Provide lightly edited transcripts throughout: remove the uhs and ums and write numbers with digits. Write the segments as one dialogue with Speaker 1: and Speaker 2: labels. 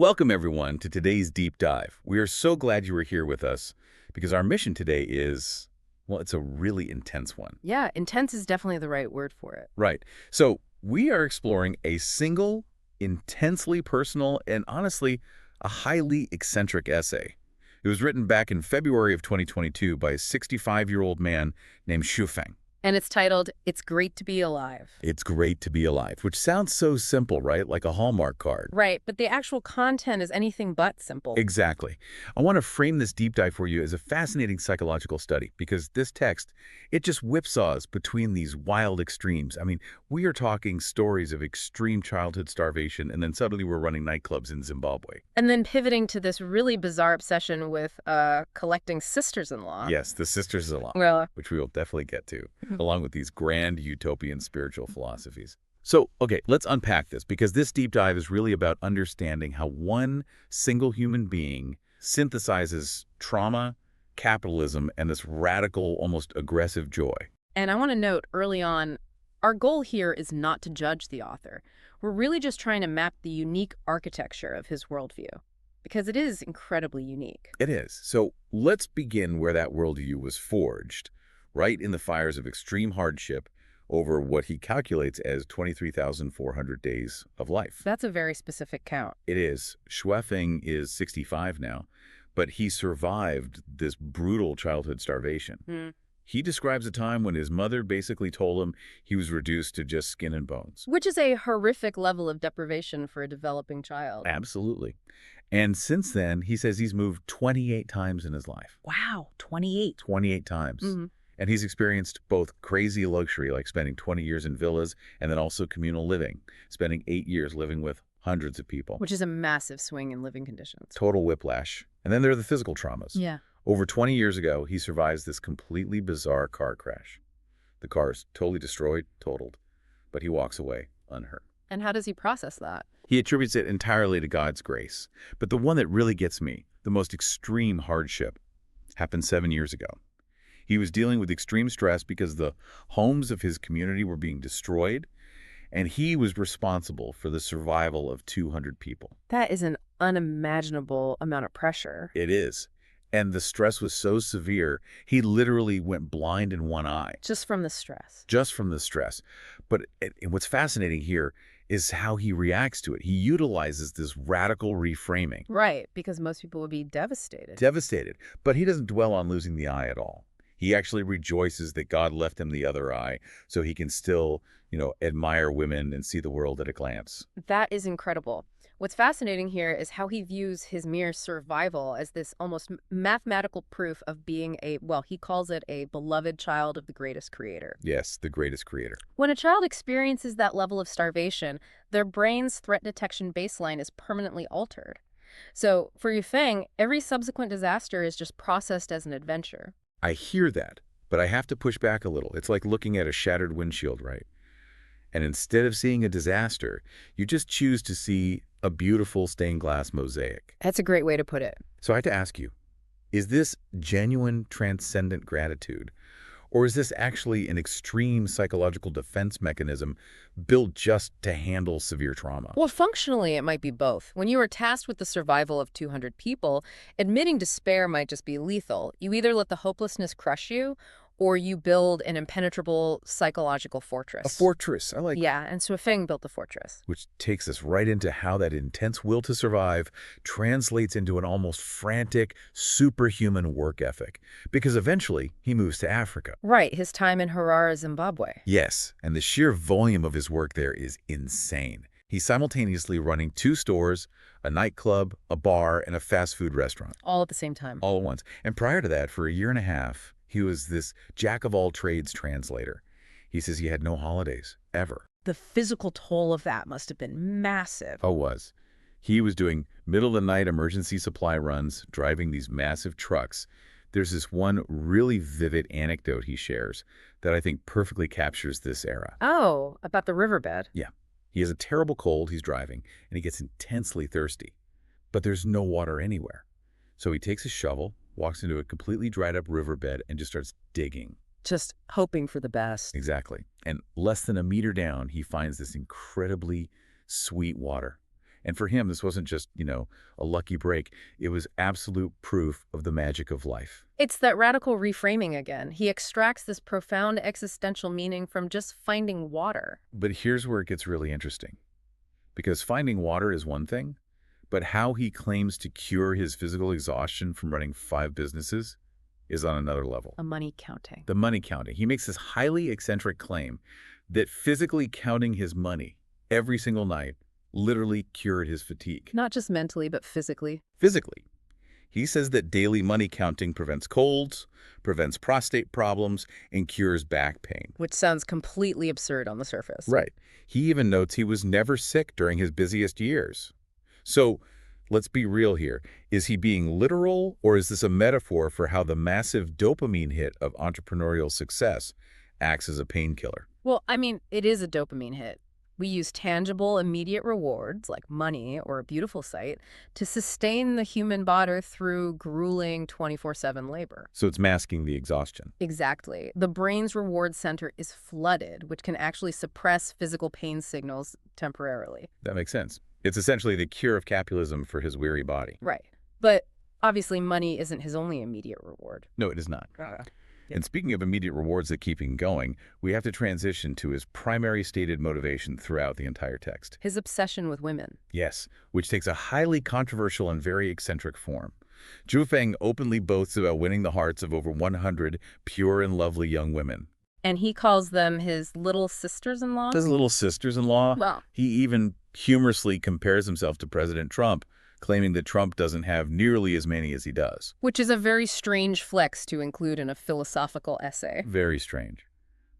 Speaker 1: Welcome, everyone, to today's deep dive. We are so glad you were here with us because our mission today is, well, it's a really intense one.
Speaker 2: Yeah, intense is definitely the right word for it.
Speaker 1: Right. So we are exploring a single, intensely personal, and honestly, a highly eccentric essay. It was written back in February of 2022 by a 65-year-old man named Xuefeng.
Speaker 2: And it's titled, It's Great to Be Alive.
Speaker 1: It's great to be alive, which sounds so simple, right? Like a Hallmark card.
Speaker 2: Right, but the actual content is anything but simple.
Speaker 1: Exactly. I want to frame this deep dive for you as a fascinating psychological study because this text, it just whipsaws between these wild extremes. I mean, we are talking stories of extreme childhood starvation, and then suddenly we're running nightclubs in Zimbabwe.
Speaker 2: And then pivoting to this really bizarre obsession with collecting sisters-in-law.
Speaker 1: Yes, the sisters-in-law,
Speaker 2: Well,
Speaker 1: which we will definitely get to, along with these grand utopian spiritual philosophies. So, okay, let's unpack this because this deep dive is really about understanding how one single human being synthesizes trauma, capitalism, and this radical, almost aggressive joy.
Speaker 2: and I want to note early on, our goal here is not to judge the author. We're really just trying to map the unique architecture of his worldview, because it is incredibly unique.
Speaker 1: It is. So let's begin where that worldview was forged, right in the fires of extreme hardship over what he calculates as 23,400 days of life.
Speaker 2: That's a very specific count.
Speaker 1: It is. Xuefeng is 65 now, but he survived this brutal childhood starvation. He describes a time when his mother basically told him he was reduced to just skin and bones.
Speaker 2: Which is a horrific level of deprivation for a developing child.
Speaker 1: Absolutely. And since then, he says he's moved 28 times in his life.
Speaker 2: Wow, 28.
Speaker 1: 28 times. And he's experienced both crazy luxury, like spending 20 years in villas, and then also communal living, spending 8 years living with hundreds of people.
Speaker 2: Which is a massive swing in living conditions.
Speaker 1: Total whiplash. And then there are the physical traumas.
Speaker 2: Yeah.
Speaker 1: Over 20 years ago, he survives this completely bizarre car crash. The car is totally destroyed, totaled, but he walks away unhurt.
Speaker 2: And how does he process that?
Speaker 1: He attributes it entirely to God's grace. But the one that really gets me, the most extreme hardship, happened 7 years ago. He was dealing with extreme stress because the homes of his community were being destroyed, and he was responsible for the survival of 200 people.
Speaker 2: That is an unimaginable amount of pressure.
Speaker 1: It is. And the stress was so severe, he literally went blind in one eye.
Speaker 2: Just from the stress.
Speaker 1: Just from the stress. But what's fascinating here is how he reacts to it. He utilizes this radical reframing.
Speaker 2: Right, because most people would be devastated.
Speaker 1: Devastated. But he doesn't dwell on losing the eye at all. He actually rejoices that God left him the other eye so he can still, admire women and see the world at a glance.
Speaker 2: That is incredible. What's fascinating here is how he views his mere survival as this almost mathematical proof of being he calls it a beloved child of the greatest creator.
Speaker 1: Yes, the greatest creator.
Speaker 2: When a child experiences that level of starvation, their brain's threat detection baseline is permanently altered. So for Yufeng, every subsequent disaster is just processed as an adventure.
Speaker 1: I hear that, but I have to push back a little. It's like looking at a shattered windshield, right? And instead of seeing a disaster, you just choose to see a beautiful stained glass mosaic.
Speaker 2: That's a great way to put it.
Speaker 1: So I have to ask you, is this genuine transcendent gratitude? Or is this actually an extreme psychological defense mechanism built just to handle severe trauma?
Speaker 2: Well, functionally, it might be both. When you are tasked with the survival of 200 people, admitting despair might just be lethal. You either let the hopelessness crush you, or you build an impenetrable psychological fortress.
Speaker 1: A fortress. I like that.
Speaker 2: Yeah, and Xuefeng built the fortress.
Speaker 1: Which takes us right into how that intense will to survive translates into an almost frantic, superhuman work ethic. Because eventually, he moves to Africa.
Speaker 2: Right, his time in Harare, Zimbabwe.
Speaker 1: Yes, and the sheer volume of his work there is insane. He's simultaneously running 2 stores, a nightclub, a bar, and a fast food restaurant.
Speaker 2: All at the same time.
Speaker 1: All at once. And prior to that, for a year and a half, he was this jack-of-all-trades translator. He says he had no holidays, ever.
Speaker 2: The physical toll of that must have been massive.
Speaker 1: Oh, was. He was doing middle-of-the-night emergency supply runs, driving these massive trucks. There's this one really vivid anecdote he shares that I think perfectly captures this era.
Speaker 2: Oh, about the riverbed.
Speaker 1: Yeah. He has a terrible cold, he's driving, and he gets intensely thirsty. But there's no water anywhere. So he takes a shovel, walks into a completely dried up riverbed, and just starts digging.
Speaker 2: Just hoping for the best.
Speaker 1: Exactly. And less than a meter down, he finds this incredibly sweet water. And for him, this wasn't just, a lucky break. It was absolute proof of the magic of life.
Speaker 2: It's that radical reframing again. He extracts this profound existential meaning from just finding water.
Speaker 1: But here's where it gets really interesting. Because finding water is one thing, but how he claims to cure his physical exhaustion from running 5 businesses is on another level.
Speaker 2: A money counting.
Speaker 1: The money counting. He makes this highly eccentric claim that physically counting his money every single night literally cured his fatigue.
Speaker 2: Not just mentally, but physically.
Speaker 1: Physically. He says that daily money counting prevents colds, prevents prostate problems, and cures back pain.
Speaker 2: Which sounds completely absurd on the surface.
Speaker 1: Right. He even notes he was never sick during his busiest years. So, let's be real here. Is he being literal, or is this a metaphor for how the massive dopamine hit of entrepreneurial success acts as a painkiller?
Speaker 2: Well, I mean, it is a dopamine hit. We use tangible, immediate rewards, like money or a beautiful sight, to sustain the human body through grueling 24/7 labor.
Speaker 1: So it's masking the exhaustion.
Speaker 2: Exactly. The brain's reward center is flooded, which can actually suppress physical pain signals temporarily.
Speaker 1: That makes sense. It's essentially the cure of capitalism for his weary body.
Speaker 2: Right. But obviously money isn't his only immediate reward.
Speaker 1: No, it is not. And speaking of immediate rewards that keep him going, we have to transition to his primary stated motivation throughout the entire text.
Speaker 2: His obsession with women.
Speaker 1: Yes, which takes a highly controversial and very eccentric form. Xuefeng openly boasts about winning the hearts of over 100 pure and lovely young women.
Speaker 2: And he calls them his little sisters-in-law?
Speaker 1: His little sisters-in-law.
Speaker 2: Well,
Speaker 1: he even humorously compares himself to President Trump, claiming that Trump doesn't have nearly as many as he does.
Speaker 2: which is a very strange flex to include in a philosophical essay.
Speaker 1: Very strange.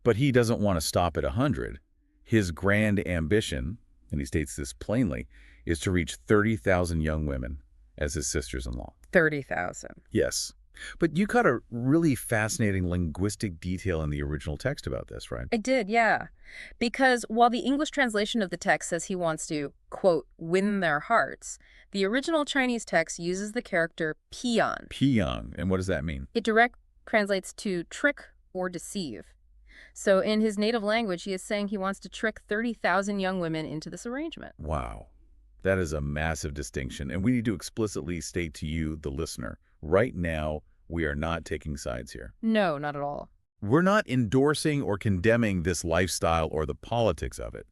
Speaker 1: But he doesn't want to stop at 100. His grand ambition, and he states this plainly, is to reach 30,000 young women as his sisters-in-law.
Speaker 2: 30,000.
Speaker 1: Yes. But you caught a really fascinating linguistic detail in the original text about this, right?
Speaker 2: I did, yeah. Because while the English translation of the text says he wants to, quote, win their hearts, the original Chinese text uses the character pian.
Speaker 1: Piang. And what does that mean?
Speaker 2: It direct translates to trick or deceive. So in his native language, he is saying he wants to trick 30,000 young women into this arrangement.
Speaker 1: Wow. That is a massive distinction. And we need to explicitly state to you, the listener, right now, we are not taking sides here.
Speaker 2: No, not at all.
Speaker 1: We're not endorsing or condemning this lifestyle or the politics of it.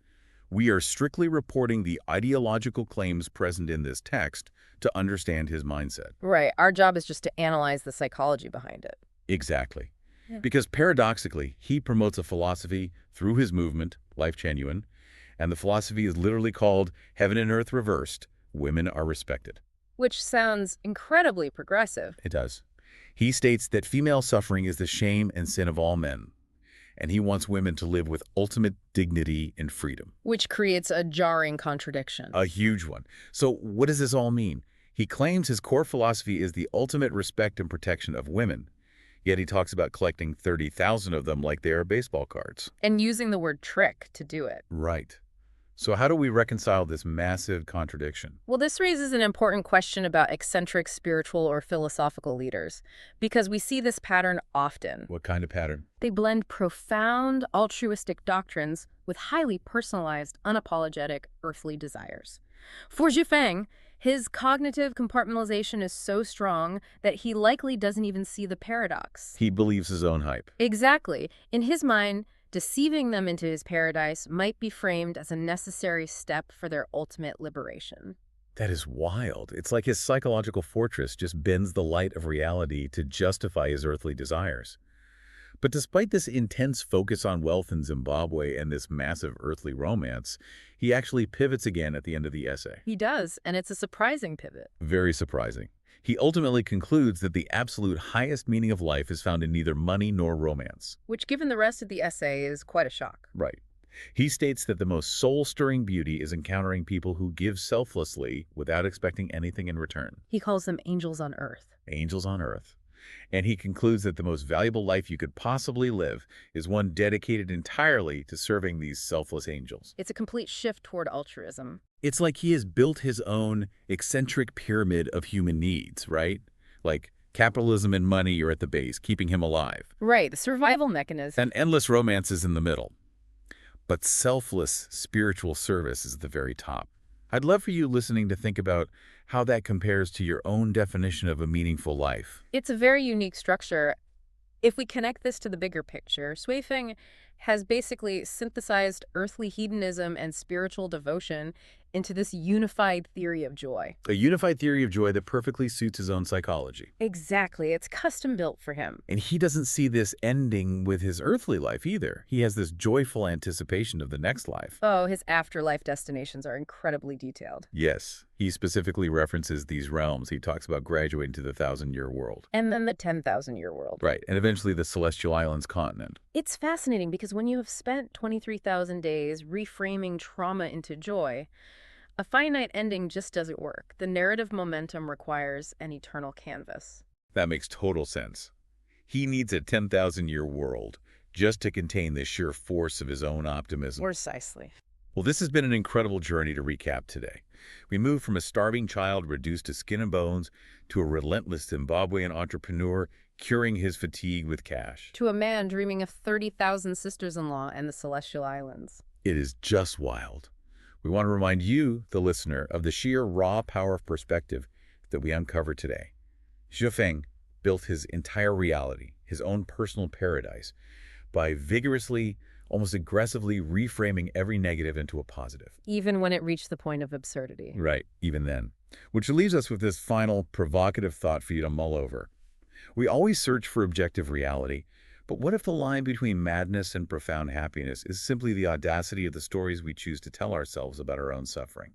Speaker 1: We are strictly reporting the ideological claims present in this text to understand his mindset.
Speaker 2: Right. Our job is just to analyze the psychology behind it.
Speaker 1: Exactly.
Speaker 2: Yeah.
Speaker 1: Because paradoxically, he promotes a philosophy through his movement, Lifechanyuan, and the philosophy is literally called Heaven and Earth Reversed, Women Are Respected.
Speaker 2: Which sounds incredibly progressive.
Speaker 1: It does. He states that female suffering is the shame and sin of all men, and he wants women to live with ultimate dignity and freedom.
Speaker 2: Which creates a jarring contradiction.
Speaker 1: A huge one. So what does this all mean? He claims his core philosophy is the ultimate respect and protection of women, yet he talks about collecting 30,000 of them like they are baseball cards.
Speaker 2: And using the word trick to do it.
Speaker 1: Right. So how do we reconcile this massive contradiction?
Speaker 2: Well, this raises an important question about eccentric spiritual or philosophical leaders, because we see this pattern often.
Speaker 1: What kind of pattern?
Speaker 2: They blend profound altruistic doctrines with highly personalized, unapologetic earthly desires. For Xuefeng, his cognitive compartmentalization is so strong that he likely doesn't even see the paradox.
Speaker 1: He believes his own hype.
Speaker 2: Exactly. In his mind, deceiving them into his paradise might be framed as a necessary step for their ultimate liberation.
Speaker 1: That is wild. It's like his psychological fortress just bends the light of reality to justify his earthly desires. But despite this intense focus on wealth in Zimbabwe and this massive earthly romance, he actually pivots again at the end of the essay.
Speaker 2: He does, and it's a surprising pivot.
Speaker 1: Very surprising. He ultimately concludes that the absolute highest meaning of life is found in neither money nor romance.
Speaker 2: Which, given the rest of the essay, is quite a shock.
Speaker 1: Right. He states that the most soul-stirring beauty is encountering people who give selflessly without expecting anything in return.
Speaker 2: He calls them angels on earth.
Speaker 1: Angels on earth. And he concludes that the most valuable life you could possibly live is one dedicated entirely to serving these selfless angels.
Speaker 2: It's a complete shift toward altruism.
Speaker 1: It's like he has built his own eccentric pyramid of human needs, right? Like capitalism and money are at the base, keeping him alive.
Speaker 2: Right, the survival mechanism.
Speaker 1: And endless romances in the middle. But selfless spiritual service is at the very top. I'd love for you listening to think about how that compares to your own definition of a meaningful life.
Speaker 2: It's a very unique structure. If we connect this to the bigger picture, Xuefeng has basically synthesized earthly hedonism and spiritual devotion into this unified theory of joy.
Speaker 1: A unified theory of joy that perfectly suits his own psychology.
Speaker 2: Exactly. It's custom built for him.
Speaker 1: And he doesn't see this ending with his earthly life either. He has this joyful anticipation of the next life.
Speaker 2: Oh, his afterlife destinations are incredibly detailed.
Speaker 1: Yes, he specifically references these realms. He talks about graduating to the 1,000-year world.
Speaker 2: And then the 10,000-year world.
Speaker 1: Right, and eventually the Celestial Islands continent.
Speaker 2: It's fascinating because when you have spent 23,000 days reframing trauma into joy, a finite ending just doesn't work. The narrative momentum requires an eternal canvas.
Speaker 1: That makes total sense. He needs a 10,000-year world just to contain the sheer force of his own optimism.
Speaker 2: Precisely.
Speaker 1: Well, this has been an incredible journey to recap today. We moved from a starving child reduced to skin and bones to a relentless Zimbabwean entrepreneur curing his fatigue with cash.
Speaker 2: To a man dreaming of 30,000 sisters-in-law and the Celestial Islands.
Speaker 1: It is just wild. We want to remind you, the listener, of the sheer raw power of perspective that we uncovered today. Xuefeng built his entire reality, his own personal paradise, by vigorously, almost aggressively reframing every negative into a positive.
Speaker 2: Even when it reached the point of absurdity.
Speaker 1: Right, even then. Which leaves us with this final provocative thought for you to mull over. We always search for objective reality, but what if the line between madness and profound happiness is simply the audacity of the stories we choose to tell ourselves about our own suffering?